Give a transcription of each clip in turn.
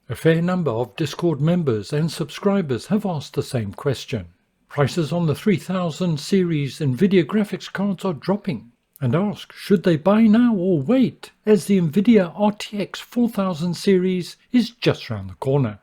A fair number of Discord members and subscribers have asked the same question. Prices on the 3000 series Nvidia graphics cards are dropping, and ask should they buy now or wait, as the Nvidia RTX 4000 series is just round the corner.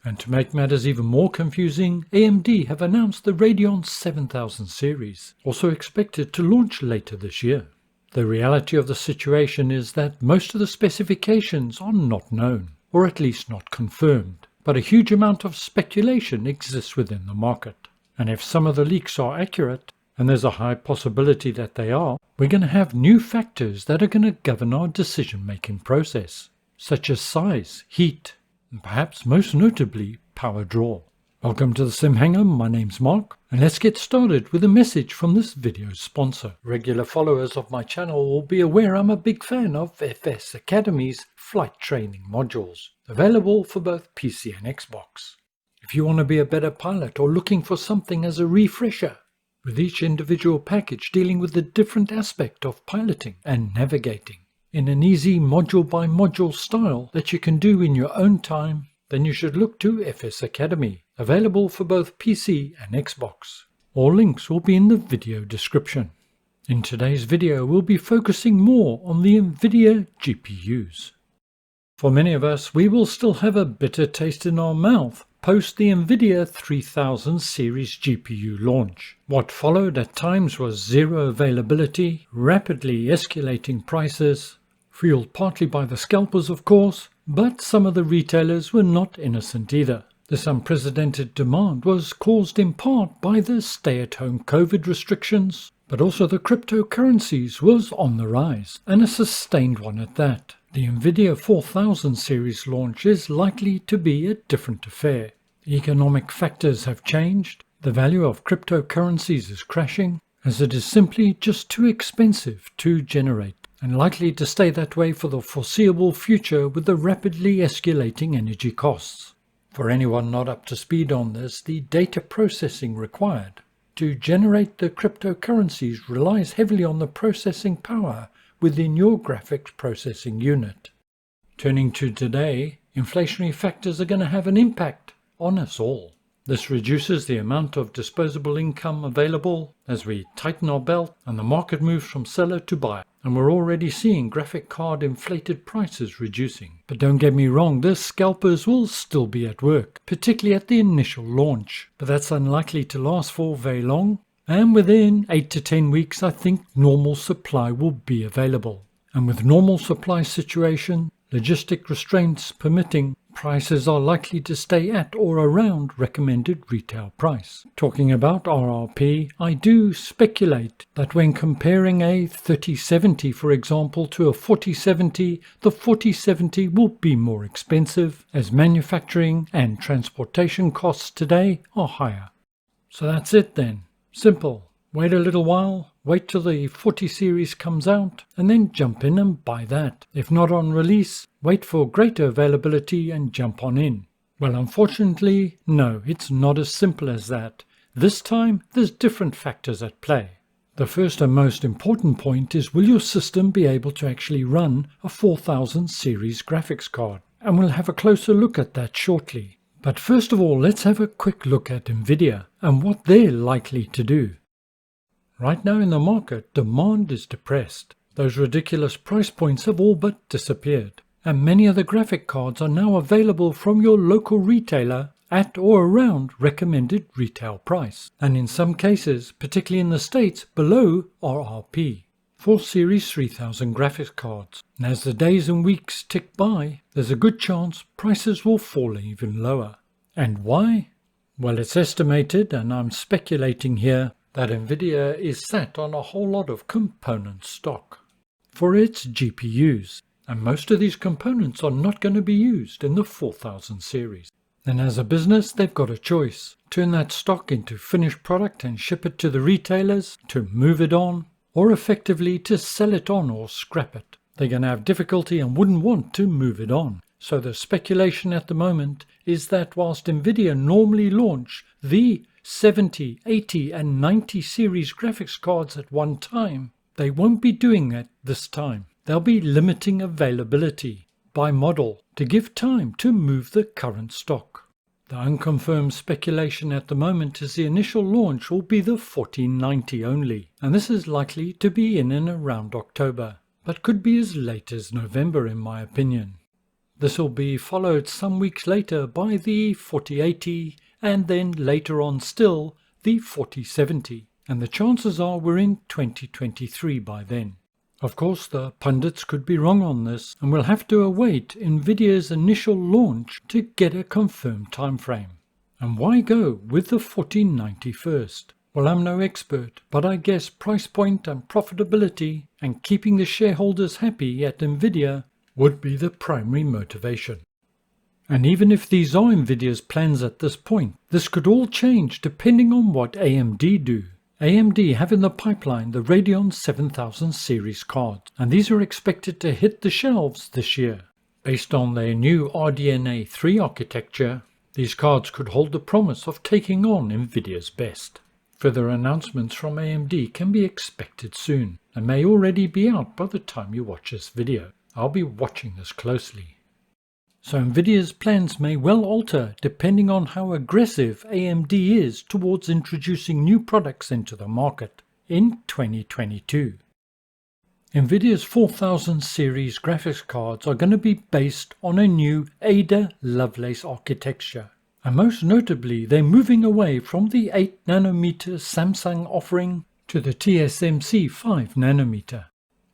And to make matters even more confusing, AMD have announced the Radeon 7000 series, also expected to launch later this year. The reality of the situation is that most of the specifications are not known, or at least not confirmed, but a huge amount of speculation exists within the market. And if some of the leaks are accurate, and there's a high possibility that they are, we're going to have new factors that are going to govern our decision-making process, such as size, heat, and perhaps most notably, power draw. Welcome to the Simhanger, my name's Mark, and let's get started with a message from this video's sponsor. Regular followers of my channel will be aware I'm a big fan of FS Academy's flight training modules, available for both PC and Xbox. If you want to be a better pilot or looking for something as a refresher, with each individual package dealing with a different aspect of piloting and navigating in an easy module-by-module style that you can do in your own time, then you should look to FS Academy, available for both PC and Xbox. All links will be in the video description. In today's video, we'll be focusing more on the Nvidia GPUs. For many of us, we will still have a bitter taste in our mouth post the Nvidia 3000 series GPU launch. What followed at times was zero availability, rapidly escalating prices, fueled partly by the scalpers of course, but some of the retailers were not innocent either. This unprecedented demand was caused in part by the stay-at-home COVID restrictions, but also the cryptocurrencies was on the rise, and a sustained one at that. The Nvidia 4000 series launch is likely to be a different affair. Economic factors have changed, the value of cryptocurrencies is crashing, as it is simply just too expensive to generate, and likely to stay that way for the foreseeable future with the rapidly escalating energy costs. For anyone not up to speed on this, the data processing required to generate the cryptocurrencies relies heavily on the processing power within your graphics processing unit. Turning to today, inflationary factors are going to have an impact on us all. This reduces the amount of disposable income available as we tighten our belt and the market moves from seller to buyer. And we're already seeing graphic card inflated prices reducing. But don't get me wrong, the scalpers will still be at work, particularly at the initial launch. But that's unlikely to last for very long. And within 8 to 10 weeks, I think normal supply will be available. And with normal supply situation, logistic restraints permitting, prices are likely to stay at or around recommended retail price. Talking about RRP, I do speculate that when comparing a 3070 for example to a 4070, the 4070 will be more expensive as manufacturing and transportation costs today are higher. So that's it then. Simple. Wait a little while, wait till the 40 series comes out, and then jump in and buy that. If not on release, wait for greater availability and jump on in. Well, unfortunately, no, it's not as simple as that. This time, there's different factors at play. The first and most important point is, will your system be able to actually run a 4000 series graphics card? And we'll have a closer look at that shortly. But first of all, let's have a quick look at Nvidia and what they're likely to do. Right now in the market, demand is depressed. Those ridiculous price points have all but disappeared, and many of the graphic cards are now available from your local retailer at or around recommended retail price, and in some cases, particularly in the States, below RRP. For Series 3000 graphics cards. And as the days and weeks tick by, there's a good chance prices will fall even lower. And why? Well, it's estimated, and I'm speculating here, that Nvidia is sat on a whole lot of component stock for its GPUs, and most of these components are not going to be used in the 4000 series. And as a business, they've got a choice: turn that stock into finished product and ship it to the retailers, to move it on, or effectively to sell it on or scrap it. They're going to have difficulty and wouldn't want to move it on. So the speculation at the moment is that whilst Nvidia normally launch the 70, 80 and 90 series graphics cards at one time, they won't be doing that this time. They'll be limiting availability by model to give time to move the current stock. The unconfirmed speculation at the moment is the initial launch will be the 1490 only, and this is likely to be in and around October, but could be as late as November in my opinion. This will be followed some weeks later by the 4080 and then later on still the 4070, and the chances are we're in 2023 by then. Of course, the pundits could be wrong on this, and we'll have to await Nvidia's initial launch to get a confirmed timeframe. And why go with the 1490 first? Well, I'm no expert, but I guess price point and profitability and keeping the shareholders happy at Nvidia would be the primary motivation. And even if these are Nvidia's plans at this point, this could all change depending on what AMD do. AMD have in the pipeline the Radeon 7000 series cards, and these are expected to hit the shelves this year. Based on their new RDNA 3 architecture, these cards could hold the promise of taking on Nvidia's best. Further announcements from AMD can be expected soon, and may already be out by the time you watch this video. I'll be watching this closely. So Nvidia's plans may well alter depending on how aggressive AMD is towards introducing new products into the market in 2022. Nvidia's 4000 series graphics cards are going to be based on a new Ada Lovelace architecture. And most notably, they're moving away from the 8nm Samsung offering to the TSMC 5nm,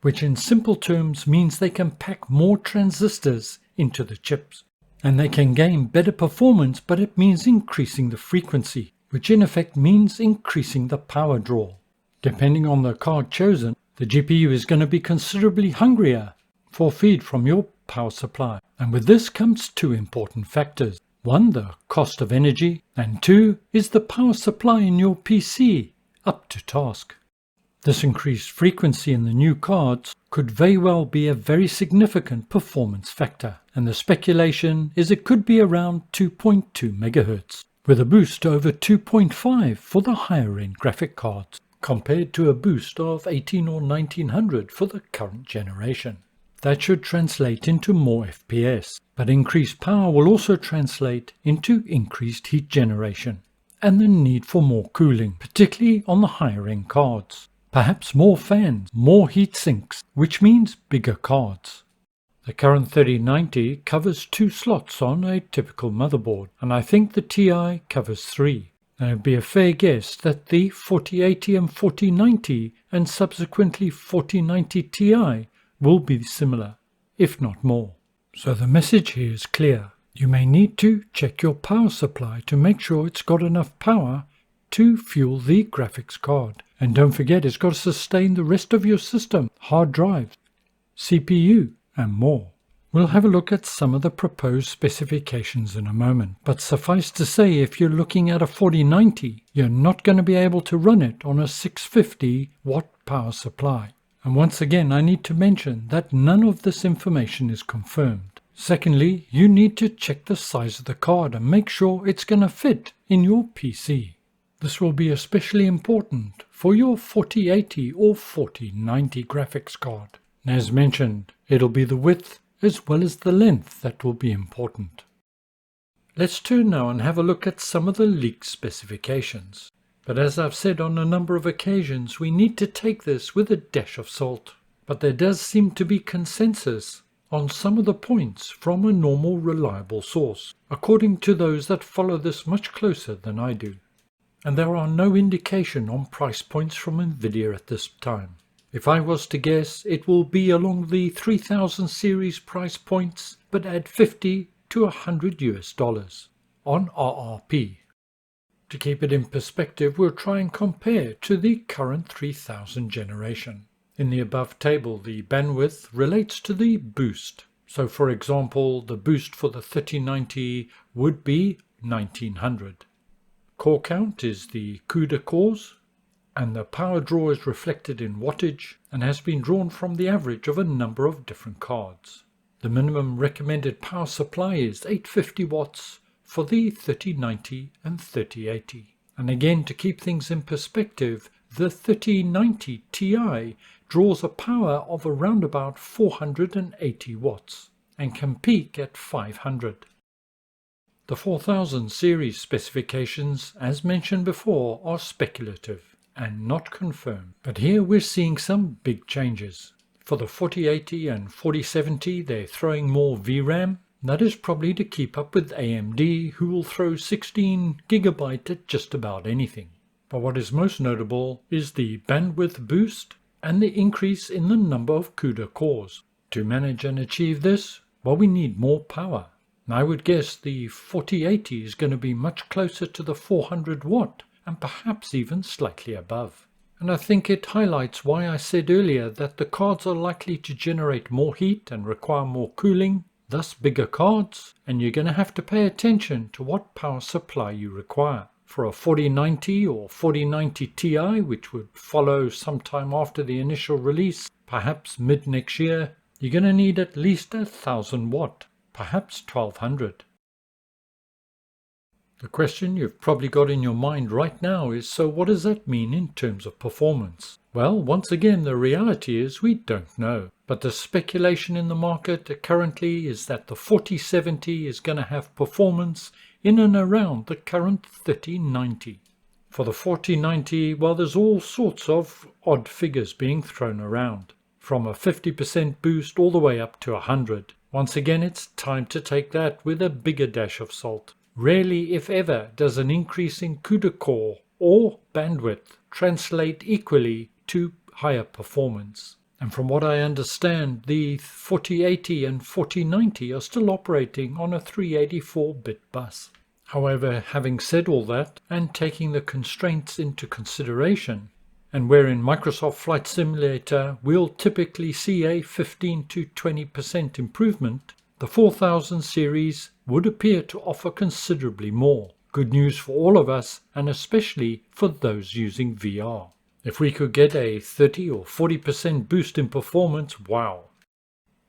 which in simple terms means they can pack more transistors into the chips. And they can gain better performance, but it means increasing the frequency, which in effect means increasing the power draw. Depending on the card chosen, the GPU is going to be considerably hungrier for feed from your power supply. And with this comes two important factors. One, the cost of energy, and two is the power supply in your PC up to task. This increased frequency in the new cards could very well be a very significant performance factor, and the speculation is it could be around 2.2 MHz, with a boost to over 2.5 for the higher end graphic cards, compared to a boost of 18 or 1900 for the current generation. That should translate into more FPS, but increased power will also translate into increased heat generation, and the need for more cooling, particularly on the higher end cards. Perhaps more fans, more heat sinks, which means bigger cards. The current 3090 covers 2 slots on a typical motherboard, and I think the Ti covers 3. And it would be a fair guess that the 4080 and 4090 and subsequently 4090 Ti will be similar, if not more. So the message here is clear. You may need to check your power supply to make sure it's got enough power to fuel the graphics card. And don't forget, it's got to sustain the rest of your system, hard drive, CPU, and more. We'll have a look at some of the proposed specifications in a moment, but suffice to say, if you're looking at a 4090, you're not going to be able to run it on a 650 watt power supply. And once again, I need to mention that none of this information is confirmed. Secondly, you need to check the size of the card and make sure it's going to fit in your PC. This will be especially important for your 4080 or 4090 graphics card. As mentioned, it'll be the width as well as the length that will be important. Let's turn now and have a look at some of the leaked specifications. But as I've said on a number of occasions, we need to take this with a dash of salt. But there does seem to be consensus on some of the points from a normal reliable source, according to those that follow this much closer than I do. And there are no indication on price points from Nvidia at this time. If I was to guess, it will be along the 3000 series price points, but add $50 to $100 on RRP. To keep it in perspective, we'll try and compare to the current 3000 generation. In the above table, the bandwidth relates to the boost. So for example, the boost for the 3090 would be 1900. Core count is the CUDA cores, and the power draw is reflected in wattage and has been drawn from the average of a number of different cards. The minimum recommended power supply is 850 watts for the 3090 and 3080. And again, to keep things in perspective, the 3090 Ti draws a power of around about 480 watts. and can peak at 500. The 4000 series specifications, as mentioned before, are speculative and not confirmed, but here we're seeing some big changes. For the 4080 and 4070 they're throwing more VRAM. That is probably to keep up with AMD, who will throw 16GB at just about anything. But what is most notable is the bandwidth boost and the increase in the number of CUDA cores. To manage and achieve this, well, we need more power. And I would guess the 4080 is going to be much closer to the 400 watt and perhaps even slightly above. And I think it highlights why I said earlier that the cards are likely to generate more heat and require more cooling, thus bigger cards, and you're going to have to pay attention to what power supply you require. For a 4090 or 4090 Ti, which would follow sometime after the initial release, perhaps mid next year, you're going to need at least 1000 watt, perhaps 1200. The question you've probably got in your mind right now is, so what does that mean in terms of performance? Well, once again, the reality is we don't know. But the speculation in the market currently is that the 4070 is going to have performance in and around the current 3090. For the 4090, well, there's all sorts of odd figures being thrown around, from a 50% boost all the way up to 100. Once again, it's time to take that with a bigger dash of salt. Rarely, if ever, does an increase in CUDA core or bandwidth translate equally to higher performance. And from what I understand, the 4080 and 4090 are still operating on a 384-bit bus. However, having said all that, and taking the constraints into consideration, and where in Microsoft Flight Simulator we'll typically see a 15 to 20% improvement, the 4000 series would appear to offer considerably more. Good news for all of us, and especially for those using VR. If we could get a 30 or 40% boost in performance, wow.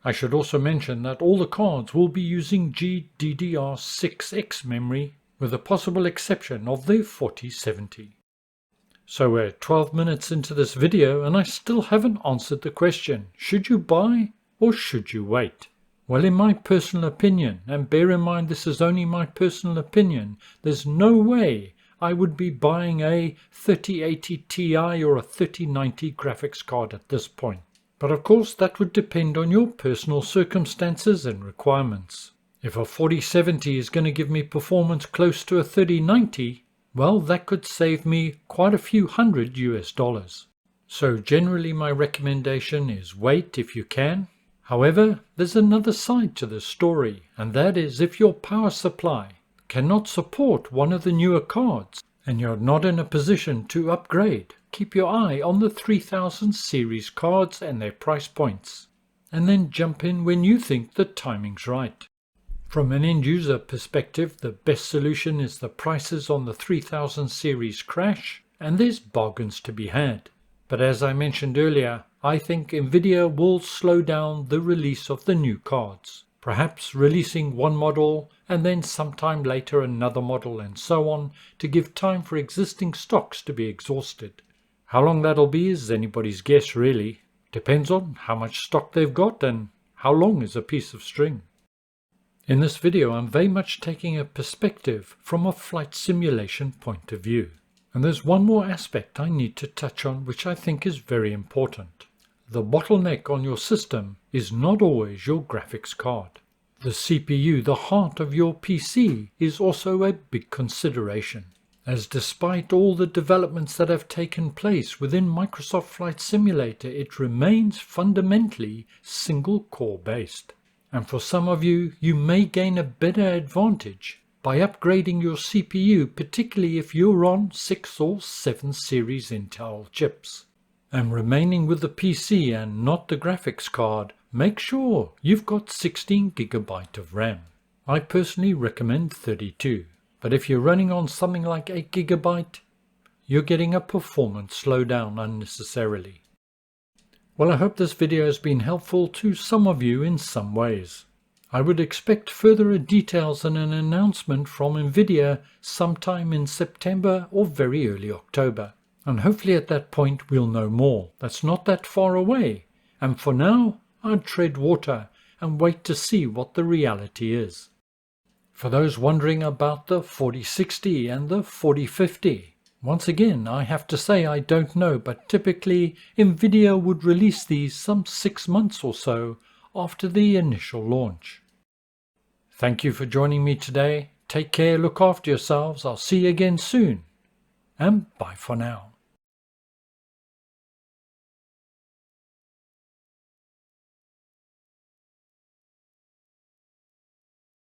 I should also mention that all the cards will be using GDDR6X memory, with the possible exception of the 4070. So we're 12 minutes into this video and I still haven't answered the question, should you buy or should you wait? Well, in my personal opinion, and bear in mind this is only my personal opinion, there's no way I would be buying a 3080 Ti or a 3090 graphics card at this point. But of course that would depend on your personal circumstances and requirements. If a 4070 is going to give me performance close to a 3090, well, that could save me quite a few $100. So generally my recommendation is wait if you can. However, there's another side to this story, and that is if your power supply cannot support one of the newer cards and you're not in a position to upgrade, keep your eye on the 3000 series cards and their price points, and then jump in when you think the timing's right. From an end user perspective, the best solution is the prices on the 3000 series crash, and there's bargains to be had. But as I mentioned earlier, I think Nvidia will slow down the release of the new cards, perhaps releasing one model and then sometime later another model and so on, to give time for existing stocks to be exhausted. How long that'll be is anybody's guess really. Depends on how much stock they've got and how long is a piece of string. In this video I'm very much taking a perspective from a flight simulation point of view. And there's one more aspect I need to touch on which I think is very important. The bottleneck on your system is not always your graphics card. The CPU, the heart of your PC, is also a big consideration, as despite all the developments that have taken place within Microsoft Flight Simulator, it remains fundamentally single-core based. And for some of you, you may gain a better advantage by upgrading your CPU, particularly if you're on 6 or 7 series Intel chips. And remaining with the PC and not the graphics card, make sure you've got 16GB of RAM. I personally recommend 32, but if you're running on something like 8GB, you're getting a performance slowdown unnecessarily. Well, I hope this video has been helpful to some of you in some ways. I would expect further details and an announcement from Nvidia sometime in September or very early October. And hopefully at that point we'll know more. That's not that far away. And for now, I'd tread water and wait to see what the reality is. For those wondering about the 4060 and the 4050, once again I have to say I don't know, but typically Nvidia would release these some 6 months or so after the initial launch. Thank you for joining me today. Take care, look after yourselves. I'll see you again soon. And bye for now.